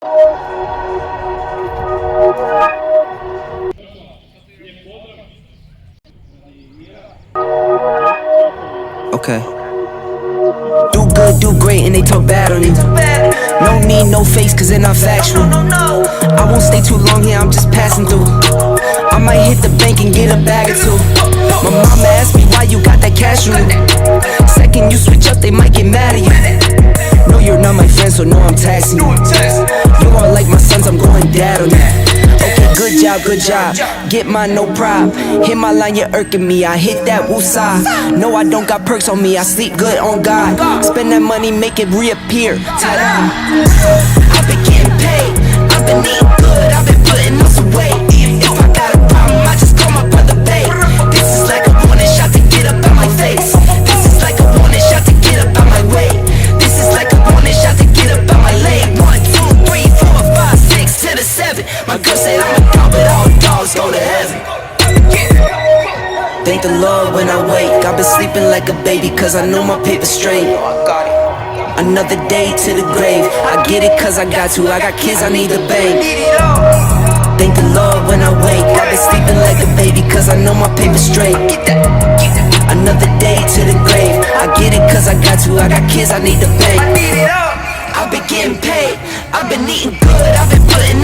Okay. Do good, do great, and they talk bad on you. No need, no face, cause they're not factual. I won't stay too long here, I'm just passing through. I might hit the bank and get a bag or two. My mama asked me why you got that cash on you. Second you switch up, they might get mad at you. No, you're not my friend, so no, I'm taxing you. You all like my sons, I'm going dad on you. Okay, good job, good job. Get mine, no prob. Hit my line, you're irking me. I hit that woosah. No, I don't got perks on me. I sleep good on God. Spend that money, make it reappear. Ta-da! I've been getting paid. I've been eating good. I've been putting on some weight. If I got a problem, I just call my brother babe. This is like a warning shot to get up out my face. This is like a warning shot to get up out my way. This is like a warning shot to get up out my leg. 1, 2, 3, 4, 5, 6 to the 7. My girl said I'm a dog, but all dogs go to heaven. Thank the Lord when I wake. I've been sleeping like a baby, cause I know my paper straight. Another day to the grave. I get it cause I got to. I got kids, I need a bank. Thank the Lord when I wake. I've been sleeping like a baby, cause I know my paper straight. Another day to the grave. I get it cause I got to. I got kids, I need a bank. I've been getting paid. I've been eating good. I've been putting